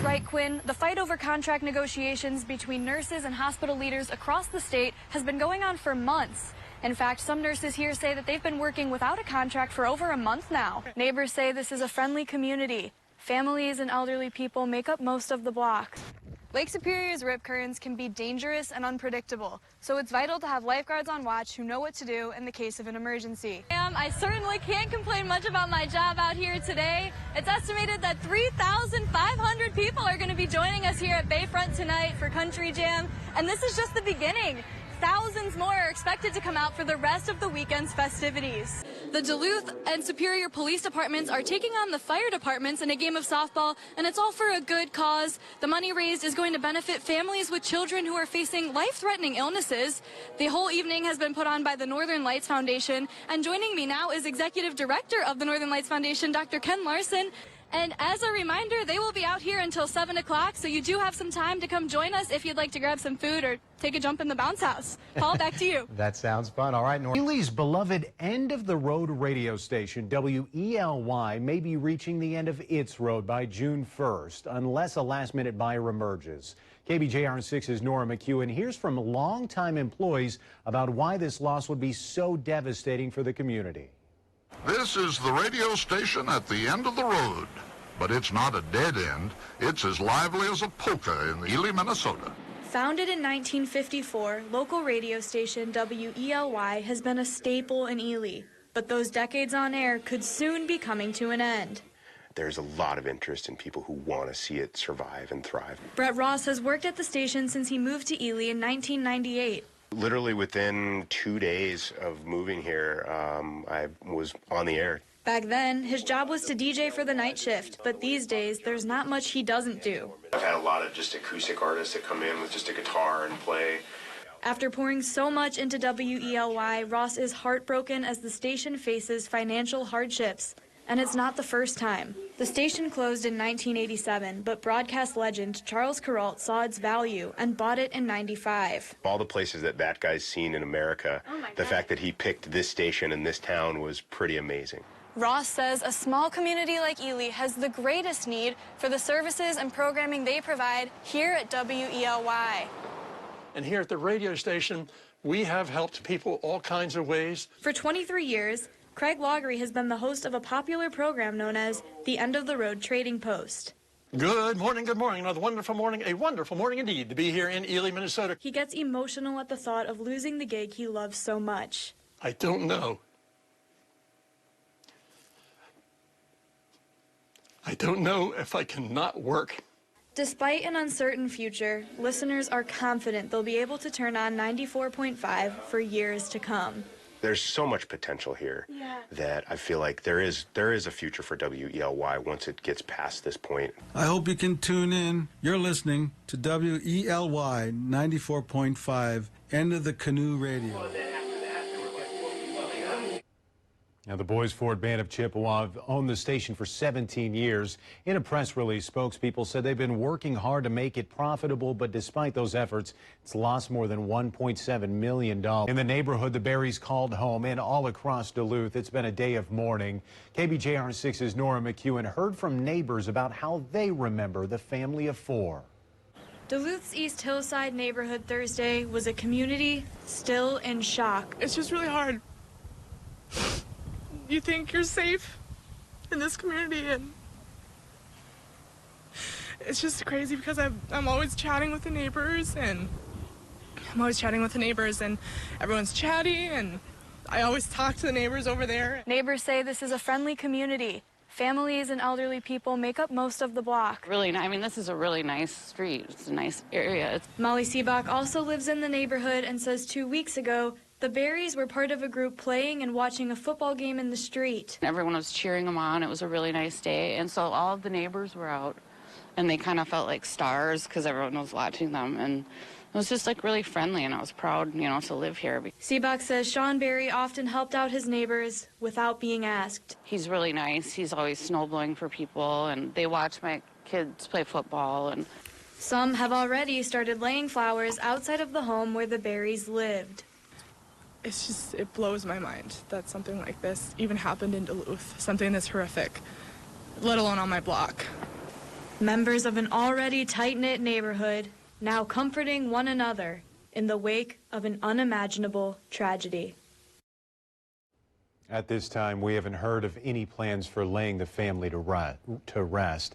right, Quinn. The fight over contract negotiations between nurses and hospital leaders across the state has been going on for months. In fact, some nurses here say that they've been working without a contract for over a month now. Neighbors say this is a friendly community. Families and elderly people make up most of the block. Lake Superior's rip currents can be dangerous and unpredictable, so it's vital to have lifeguards on watch who know what to do in the case of an emergency. I certainly can't complain much about my job out here today. It's estimated that 3,500 people are going to be joining us here at Bayfront tonight for Country Jam, and this is just the beginning. Thousands more are expected to come out for the rest of the weekend's festivities. The Duluth and Superior police departments are taking on the fire departments in a game of softball, and it's all for a good cause. The money raised is going to benefit families with children who are facing life-threatening illnesses. The whole evening has been put on by the Northern Lights Foundation, and joining me now is Executive Director of the Northern Lights Foundation, Dr. Ken Larson. And as a reminder, they will be out here until 7 o'clock, so you do have some time to come join us if you'd like to grab some food or take a jump in the bounce house. Paul, back to you. That sounds fun. All right, Nora. Ely's beloved end-of-the-road radio station, WELY, may be reaching the end of its road by June 1st, unless a last-minute buyer emerges. KBJR6's Nora McKeown hears from longtime employees about why this loss would be so devastating for the community. This is the radio station at the end of the road, but it's not a dead end. It's as lively as a polka in Ely, Minnesota. Founded in 1954, local radio station WELY has been a staple in Ely, but those decades on air could soon be coming to an end. There's a lot of interest in people who want to see it survive and thrive. Brett Ross has worked at the station since he moved to Ely in 1998. Literally within 2 days of moving here, I was on the air. Back then, his job was to DJ for the night shift, but these days, there's not much he doesn't do. I've had a lot of just acoustic artists that come in with just a guitar and play. After pouring so much into WELY, Ross is heartbroken as the station faces financial hardships. And it's not the first time. The station closed in 1987, but broadcast legend Charles Kuralt saw its value and bought it in '95. All the places that guy's seen in America, the fact that he picked this station in this town was pretty amazing. Ross says a small community like Ely has the greatest need for the services and programming they provide here at WELY. And here at the radio station, we have helped people all kinds of ways. For 23 years, Craig Loggery has been the host of a popular program known as the End of the Road Trading Post. Good morning, another wonderful morning, a wonderful morning indeed to be here in Ely, Minnesota. He gets emotional at the thought of losing the gig he loves so much. I don't know. I don't know if I can not work. Despite an uncertain future, listeners are confident they'll be able to turn on 94.5 for years to come. There's so much potential here that I feel like there is a future for WELY once it gets past this point. I hope you can tune in. You're listening to WELY 94.5, End of the Canoe Radio. Now, the Boys Ford Band of Chippewa have owned the station for 17 years. In a press release, spokespeople said they've been working hard to make it profitable, but despite those efforts, it's lost more than $1.7 million. In the neighborhood, the Berries called home, and all across Duluth, it's been a day of mourning. KBJR6's Nora McKeown heard from neighbors about how they remember the family of four. Duluth's East Hillside neighborhood Thursday was a community still in shock. It's just really hard. You think you're safe in this community, and it's just crazy because I'm always chatting with the neighbors, and everyone's chatty, and I always talk to the neighbors over there. Neighbors say this is a friendly community. Families and elderly people make up most of the block. Really, I mean, this is a really nice street. It's a nice area. Molly Seebach also lives in the neighborhood and says 2 weeks ago, the Berries were part of a group playing and watching a football game in the street. Everyone was cheering them on. It was a really nice day. And so all of the neighbors were out, and they kind of felt like stars because everyone was watching them. And it was just like really friendly, and I was proud, to live here. Seebach says Sean Berry often helped out his neighbors without being asked. He's really nice. He's always snowblowing for people, and they watch my kids play football. And some have already started laying flowers outside of the home where the Berries lived. It blows my mind that something like this even happened in Duluth, something this horrific, let alone on my block. Members of an already tight-knit neighborhood now comforting one another in the wake of an unimaginable tragedy. At this time, we haven't heard of any plans for laying the family to rest.